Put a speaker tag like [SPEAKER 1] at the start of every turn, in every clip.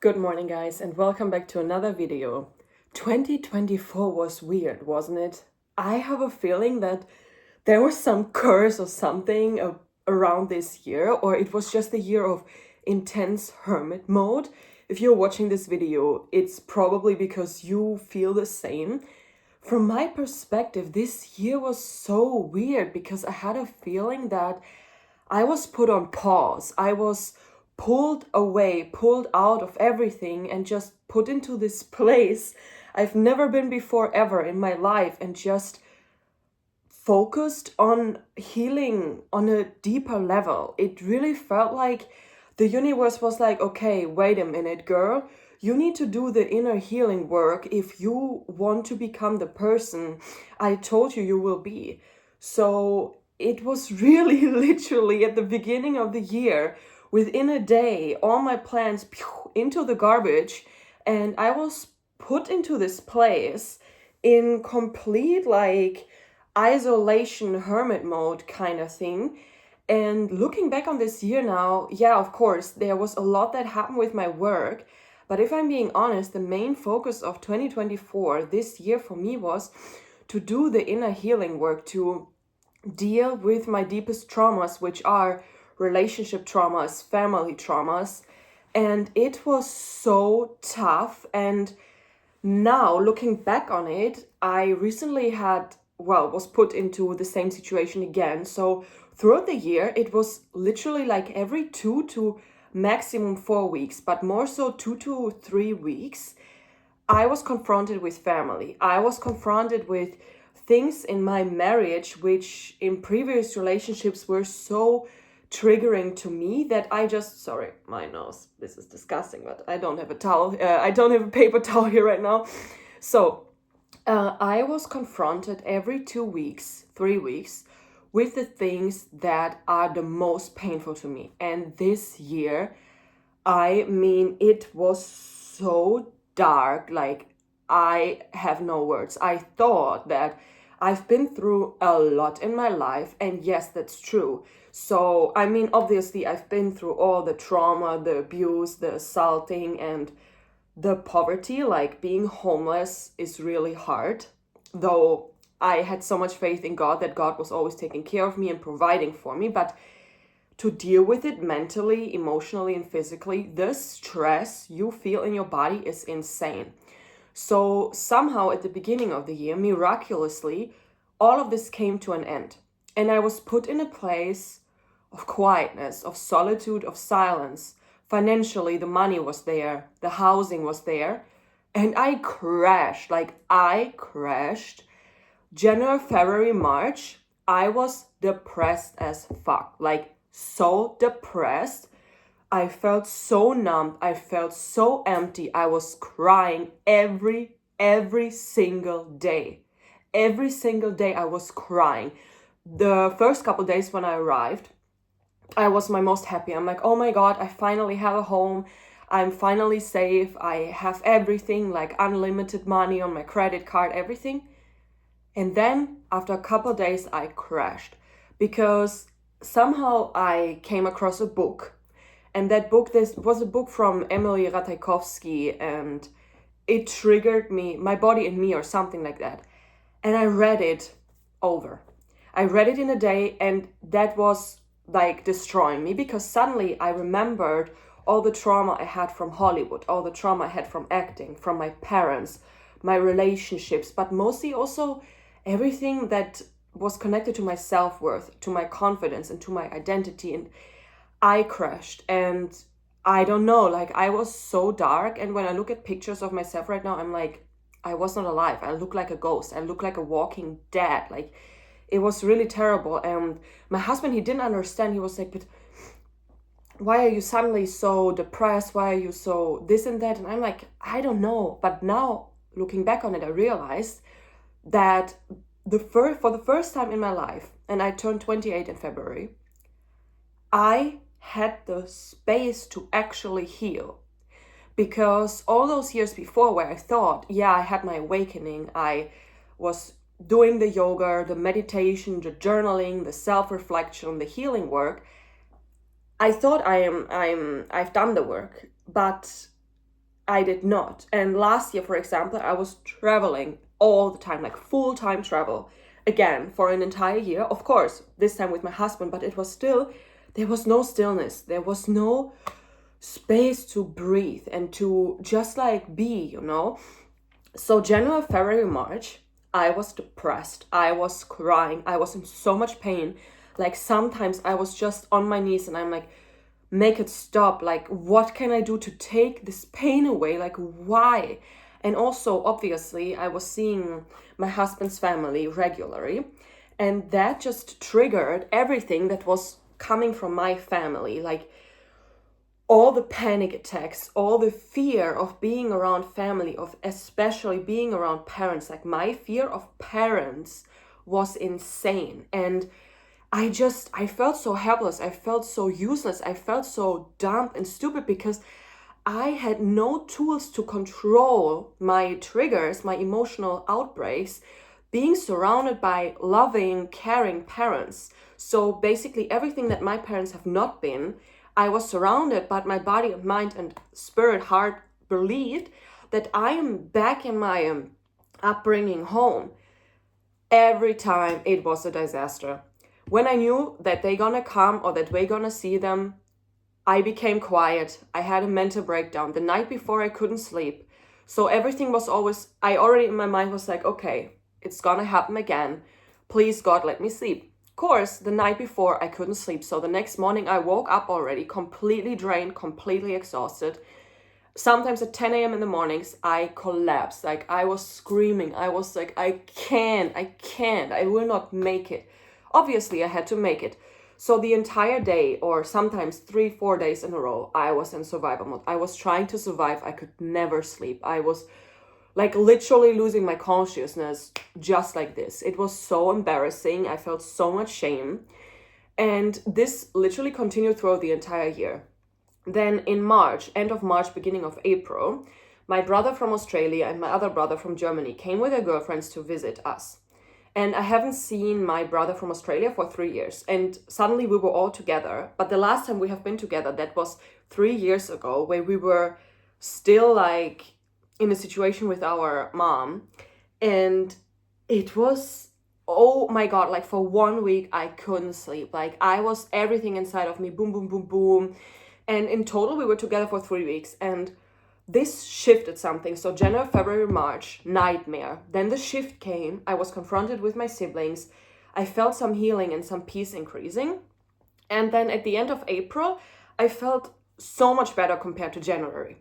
[SPEAKER 1] Good morning, guys, and welcome back to another video. 2024 was weird, wasn't it? I have a feeling that there was some curse or something around this year, or it was just a year of intense hermit mode. If you're watching this video, it's probably because you feel the same. From my perspective, this year was so weird because I had a feeling that I was put on pause. I was pulled away, pulled out of everything, and just put into this place I've never been before ever in my life, and just focused on healing on a deeper level. It really felt like the universe was like, okay, wait a minute, girl. You need to do the inner healing work if you want to become the person I told you you will be. So it was really literally at the beginning of the year, within a day, all my plans into the garbage, and I was put into this place in complete isolation hermit mode kind of thing. And looking back on this year now, yeah, of course, there was a lot that happened with my work. But if I'm being honest, the main focus of 2024 this year for me was to do the inner healing work, to deal with my deepest traumas, which are relationship traumas, family traumas. And it was so tough. And now, looking back on it, I recently was put into the same situation again. So throughout the year, it was literally like every 2 to maximum 4 weeks, but more so 2 to 3 weeks, I was confronted with family. I was confronted with things in my marriage, which in previous relationships were so triggering to me that sorry, my nose, this is disgusting, but I don't have a towel, I don't have a paper towel here right now. So I was confronted every 2 weeks, 3 weeks, with the things that are the most painful to me. And this year, it was so dark, like I have no words. I thought that I've been through a lot in my life, and yes, that's true. So, obviously, I've been through all the trauma, the abuse, the assaulting, and the poverty. Like, being homeless is really hard, though I had so much faith in God that God was always taking care of me and providing for me. But to deal with it mentally, emotionally, and physically, the stress you feel in your body is insane. So somehow at the beginning of the year, miraculously, all of this came to an end. And I was put in a place of quietness, of solitude, of silence. Financially, the money was there, the housing was there. And I crashed. January, February, March, I was depressed as fuck. Like, so depressed. I felt so numb. I felt so empty. I was crying every single day. Every single day I was crying. The first couple days when I arrived, I was my most happy. I'm like, oh my God, I finally have a home. I'm finally safe. I have everything, like unlimited money on my credit card, everything. And then after a couple days, I crashed because somehow I came across a book. And that book, this was a book from Emily Ratajkowski, and it triggered me, my body and me, or something like that. And I read it over. I read it in a day, and that was like destroying me because suddenly I remembered all the trauma I had from Hollywood, all the trauma I had from acting, from my parents, my relationships, but mostly also everything that was connected to my self-worth, to my confidence, and to my identity. And I crashed, and I don't know, like I was so dark. And when I look at pictures of myself right now, I'm like, I was not alive. I look like a ghost. I look like a walking dead. Like, it was really terrible. And my husband, he didn't understand. He was like, but why are you suddenly so depressed? Why are you so this and that? And I'm like, I don't know. But now looking back on it, I realized that for the first time in my life, and I turned 28 in February, I had the space to actually heal. Because all those years before, where I thought, yeah, I had my awakening, I was doing the yoga, the meditation, the journaling, the self-reflection, the healing work, I thought I've done the work. But I did not. And last year, for example, I was traveling all the time, like full-time travel, again, for an entire year. Of course, this time with my husband, but it was still, there was no stillness. There was no space to breathe and to just like be, you know? So January, February, March, I was depressed. I was crying. I was in so much pain. Like sometimes I was just on my knees and I'm like, make it stop. Like, what can I do to take this pain away? Like, why? And also, obviously, I was seeing my husband's family regularly. And that just triggered everything that was coming from my family. Like, all the panic attacks, all the fear of being around family, of especially being around parents. Like, my fear of parents was insane. And I felt so helpless. I felt so useless. I felt so dumb and stupid because I had no tools to control my triggers, my emotional outbreaks, being surrounded by loving, caring parents. So basically everything that my parents have not been, I was surrounded, but my body and mind and spirit, heart believed that I am back in my upbringing home. Every time it was a disaster. When I knew that they gonna come or that we're gonna see them, I became quiet. I had a mental breakdown. The night before I couldn't sleep. So everything was always, I already in my mind was like, okay, it's gonna happen again. Please God, let me sleep. Of course, the night before I couldn't sleep. So the next morning I woke up already completely drained, completely exhausted. Sometimes at 10 a.m. in the mornings, I collapsed. Like I was screaming. I was like, I can't, I will not make it. Obviously, I had to make it. So the entire day, or sometimes 3-4 days in a row, I was in survival mode. I was trying to survive. I could never sleep. I was like literally losing my consciousness just like this. It was so embarrassing. I felt so much shame. And this literally continued throughout the entire year. Then in March, end of March, beginning of April, my brother from Australia and my other brother from Germany came with their girlfriends to visit us. And I haven't seen my brother from Australia for 3 years. And suddenly we were all together. But the last time we have been together, that was 3 years ago, where we were still like in a situation with our mom. And it was, oh my God, like for 1 week, I couldn't sleep. Like I was everything inside of me, boom, boom, boom, boom. And in total, we were together for 3 weeks. And this shifted something. So January, February, March, nightmare. Then the shift came. I was confronted with my siblings. I felt some healing and some peace increasing. And then at the end of April, I felt so much better compared to January.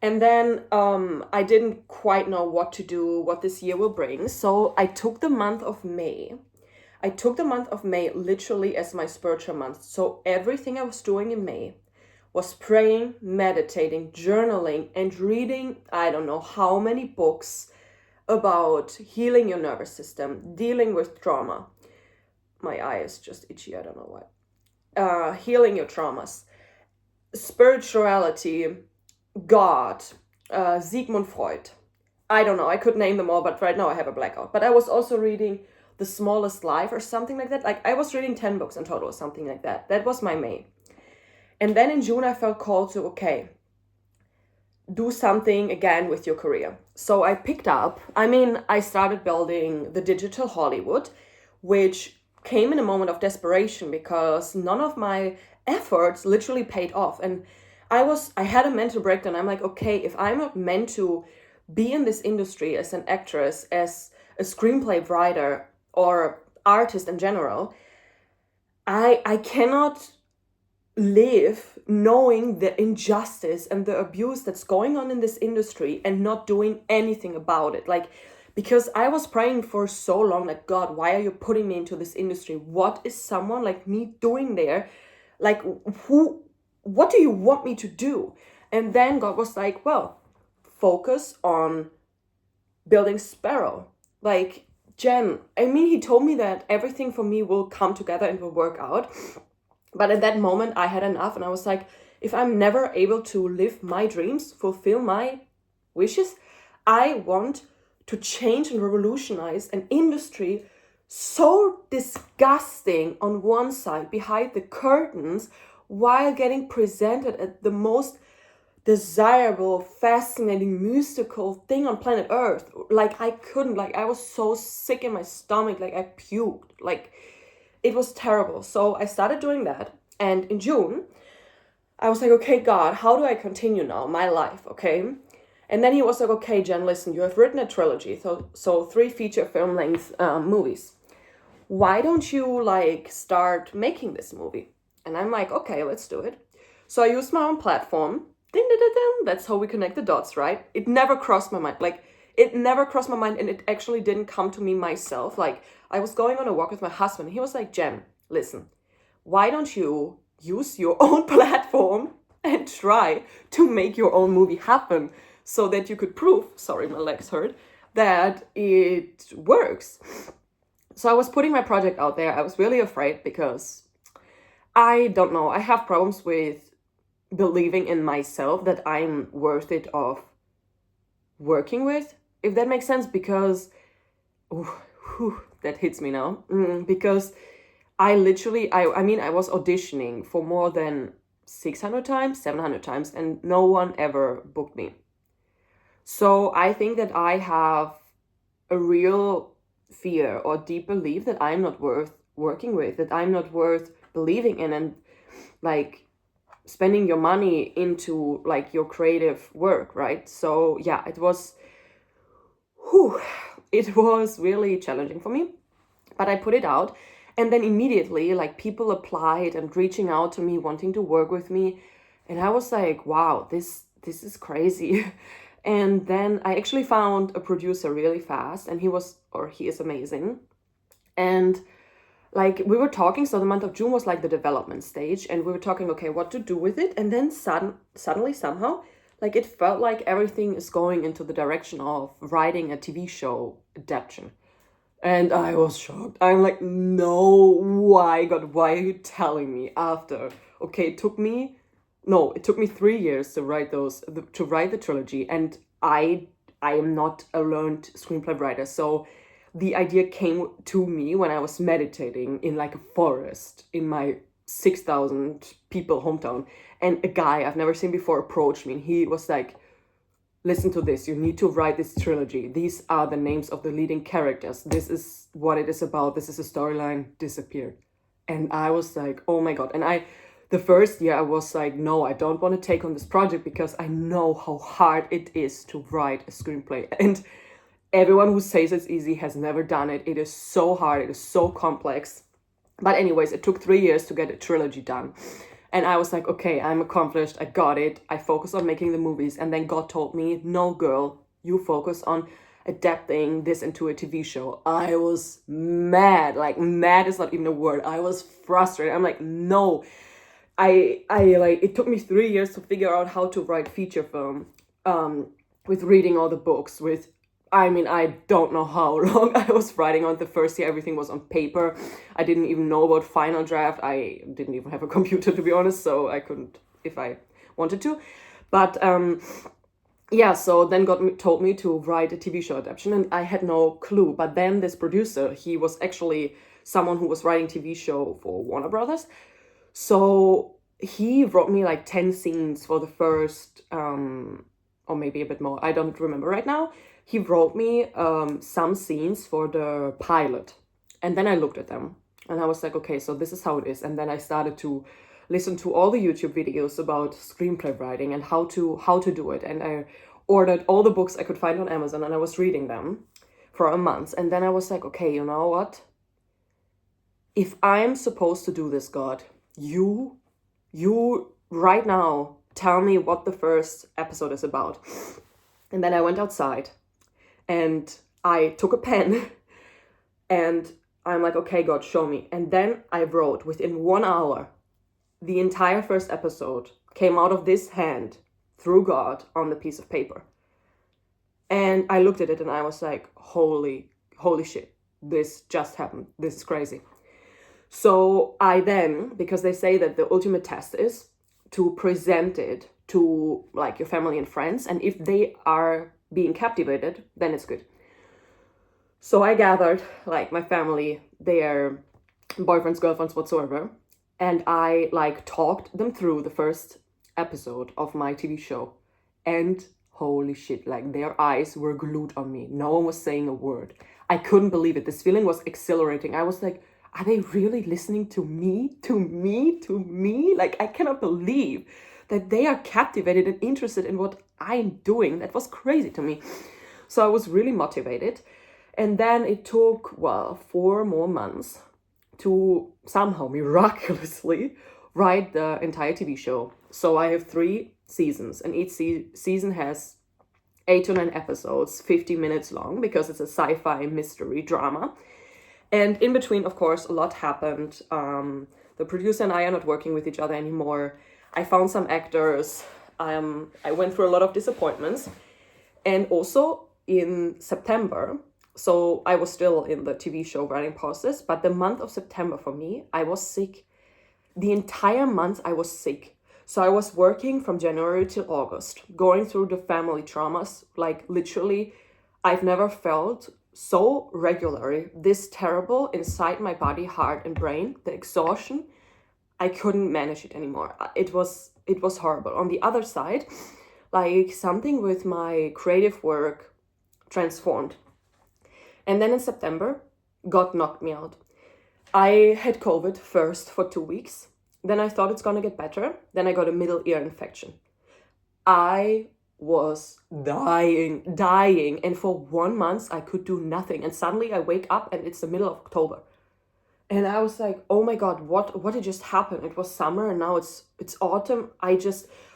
[SPEAKER 1] And then I didn't quite know what to do, what this year will bring. So I took the month of May. I took the month of May literally as my spiritual month. So everything I was doing in May was praying, meditating, journaling, and reading, I don't know how many books about healing your nervous system, dealing with trauma. My eye is just itchy, I don't know why. Healing your traumas, spirituality, God, Sigmund Freud. I don't know, I could name them all, but right now I have a blackout. But I was also reading The Smallest Life or something like that. Like I was reading 10 books in total, something like that. That was my May. And then in June, I felt called to, okay, do something again with your career. So I picked up, I started building the digital Hollywood, which came in a moment of desperation because none of my efforts literally paid off. And I had a mental breakdown. I'm like, okay, if I'm not meant to be in this industry as an actress, as a screenplay writer or artist in general, I cannot live knowing the injustice and the abuse that's going on in this industry and not doing anything about it. Like, because I was praying for so long, like, God, why are you putting me into this industry? What is someone like me doing there? Like, what do you want me to do? And then God was like, well, focus on building Sparrow. Like, Jen, he told me that everything for me will come together and will work out. But at that moment, I had enough. And I was like, if I'm never able to live my dreams, fulfill my wishes, I want to change and revolutionize an industry so disgusting on one side, behind the curtains, while getting presented at the most desirable, fascinating, mystical thing on planet Earth. Like, I couldn't, like, I was so sick in my stomach, like, I puked. Like, it was terrible. So I started doing that. And in June, I was like, okay, God, how do I continue now? My life, okay? And then he was like, okay, Jen, listen, you have written a trilogy, so 3 feature film length movies. Why don't you, like, start making this movie? And I'm like, okay, let's do it. So I used my own platform. Ding, ding, ding, ding. That's how we connect the dots, right? It never crossed my mind. Like, it never crossed my mind, and it actually didn't come to me myself. Like, I was going on a walk with my husband. He was like, Jen, listen, why don't you use your own platform and try to make your own movie happen so that you could prove, sorry, my legs hurt, that it works. So I was putting my project out there. I was really afraid because I don't know, I have problems with believing in myself that I'm worth it of working with, if that makes sense, because that hits me now. Because I literally, I mean, I was auditioning for more than 600 times, 700 times, and no one ever booked me. So I think that I have a real fear or deep belief that I'm not worth working with, that I'm not worth believing in, and like spending your money into like your creative work, right? So yeah, it was really challenging for me, but I put it out, and then immediately like people applied and reaching out to me wanting to work with me, and I was like, wow, this is crazy. And then I actually found a producer really fast, and he is amazing. And like we were talking, so the month of June was like the development stage, and we were talking, okay, what to do with it. And then suddenly somehow, like it felt like everything is going into the direction of writing a TV show adaptation. And I was shocked. I'm like, no, why, God, why are you telling me after? Okay, it took me 3 years to write the trilogy, and I am not a learned screenplay writer, so the idea came to me when I was meditating in like a forest in my 6,000 people hometown, and a guy I've never seen before approached me, and he was like, listen to this, you need to write this trilogy. These are the names of the leading characters. This is what it is about. This is a storyline. Disappeared. And I was like, oh my God. And the first year I was like, no, I don't want to take on this project because I know how hard it is to write a screenplay. And everyone who says it's easy has never done it. It is so hard. It is so complex. But anyways, it took 3 years to get a trilogy done. And I was like, okay, I'm accomplished. I got it. I focused on making the movies. And then God told me, no, girl, you focus on adapting this into a TV show. I was mad. Like, mad is not even a word. I was frustrated. I'm like, no. I like, it took me 3 years to figure out how to write feature film, with reading all the books, I don't know how long I was writing on. The first year, everything was on paper. I didn't even know about Final Draft. I didn't even have a computer, to be honest, so I couldn't if I wanted to. But yeah, so then God told me to write a TV show adaptation, and I had no clue. But then this producer, he was actually someone who was writing TV show for Warner Brothers. So he wrote me like 10 scenes for the first, or maybe a bit more, I don't remember right now. He wrote me some scenes for the pilot. And then I looked at them and I was like, okay, so this is how it is. And then I started to listen to all the YouTube videos about screenplay writing and how to do it. And I ordered all the books I could find on Amazon, and I was reading them for a month. And then I was like, okay, you know what? If I'm supposed to do this, God, you right now tell me what the first episode is about. And then I went outside and I took a pen and I'm like, okay, God, show me. And then I wrote within 1 hour, the entire first episode came out of this hand through God on the piece of paper. And I looked at it and I was like, holy shit, this just happened. This is crazy. So I then, because they say that the ultimate test is to present it to like your family and friends, and if they are being captivated, then it's good. So I gathered like my family, their boyfriends, girlfriends, whatsoever, and I like talked them through the first episode of my TV show. and holy shit, like their eyes were glued on me. No one was saying a word. I couldn't believe it. This feeling was exhilarating. I was like, are they really listening to me? To me? To me? Like, I cannot believe that they are captivated and interested in what I'm doing. That was crazy to me. So I was really motivated. And then it took, 4 more months to somehow miraculously write the entire TV show. So I have 3 seasons, and each season has 8 to 9 episodes, 50 minutes long, because it's a sci-fi mystery drama. And in between, of course, a lot happened. The producer and I are not working with each other anymore. I found some actors. I went through a lot of disappointments. And also in September, so I was still in the TV show writing process, but the month of September for me, I was sick. The entire month I was sick. So I was working from January till August, going through the family traumas. Like literally, I've never felt so regularly this terrible inside my body, heart, and brain. The exhaustion, I couldn't manage it anymore. It was horrible. On the other side, like something with my creative work transformed. And then in September, God knocked me out. I had COVID first for 2 weeks. Then I thought it's gonna get better. Then I got a middle ear infection. I was dying. And for 1 month, I could do nothing. And suddenly I wake up and it's the middle of October. And I was like, oh my God, what did just happen? It was summer and now it's autumn.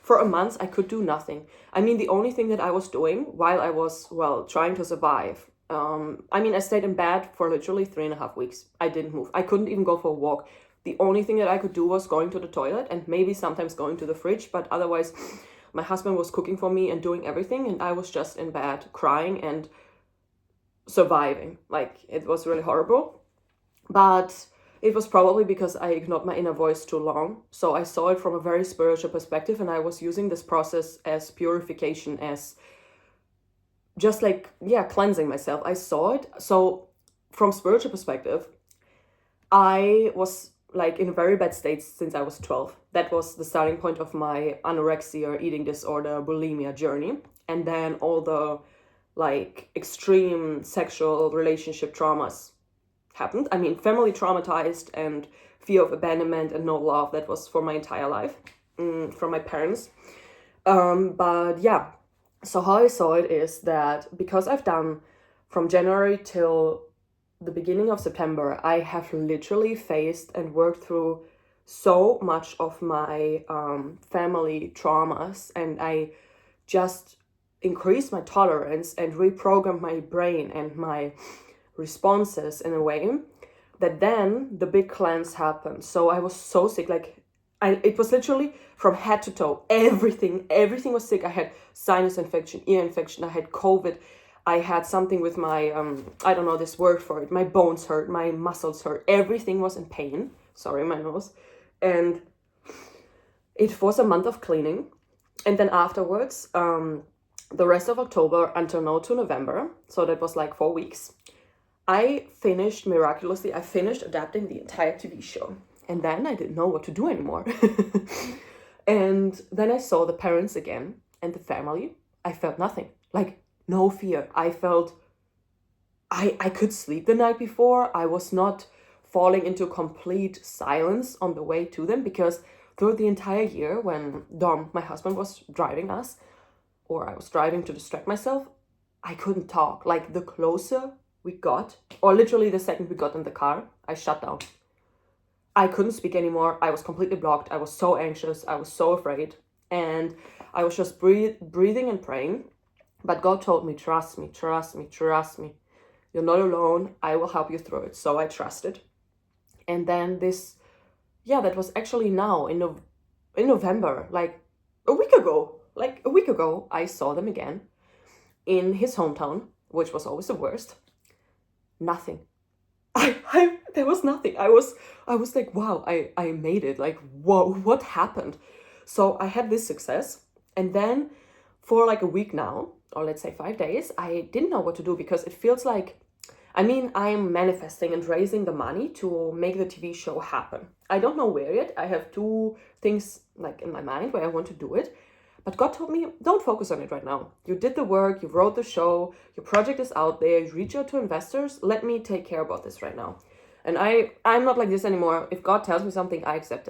[SPEAKER 1] For a month, I could do nothing. I mean, the only thing that I was doing while I was, trying to survive, I stayed in bed for literally 3.5 weeks. I didn't move. I couldn't even go for a walk. The only thing that I could do was going to the toilet and maybe sometimes going to the fridge, but otherwise my husband was cooking for me and doing everything, and I was just in bed crying and surviving. Like, it was really horrible. But it was probably because I ignored my inner voice too long. So I saw it from a very spiritual perspective, and I was using this process as purification, as just cleansing myself. I saw it. So from spiritual perspective, I was in a very bad state since I was 12. That was the starting point of my anorexia, eating disorder, bulimia journey. And then all the extreme sexual relationship traumas happened. Family traumatized and fear of abandonment and no love. That was for my entire life, from my parents. But yeah, so how I saw it is that because I've done from January till the beginning of September, I have literally faced and worked through so much of my family traumas, and I just increased my tolerance and reprogrammed my brain and my responses in a way that then the big cleanse happened. So I was so sick, it was literally from head to toe, everything was sick. I had sinus infection, ear infection, I had COVID, I had something with my, I don't know this word for it, my bones hurt, my muscles hurt, everything was in pain. Sorry, my nose. And it was a month of cleaning. And then afterwards, the rest of October until now to November, so that was 4 weeks, I finished adapting the entire TV show. And then I didn't know what to do anymore. And then I saw the parents again and the family. I felt nothing, no fear. I felt I could sleep the night before. I was not falling into complete silence on the way to them, because through the entire year when Dom, my husband, was driving us, or I was driving to distract myself, I couldn't talk. The closer we got, or literally the second we got in the car, I shut down. I couldn't speak anymore. I was completely blocked. I was so anxious. I was so afraid. And I was just breathing and praying. But God told me, trust me, trust me, trust me. You're not alone. I will help you through it. So I trusted. And then that was actually now in November, a week ago, I saw them again in his hometown, which was always the worst. Nothing. There was nothing. I was like, wow, I made it. Whoa, what happened? So I had this success. And then for a week now, or let's say 5 days, I didn't know what to do, because it feels I'm manifesting and raising the money to make the TV show happen. I don't know where yet. I have 2 things in my mind where I want to do it. But God told me, don't focus on it right now. You did the work, you wrote the show, your project is out there, you reach out to investors. Let me take care about this right now. And I'm not like this anymore. If God tells me something, I accept it.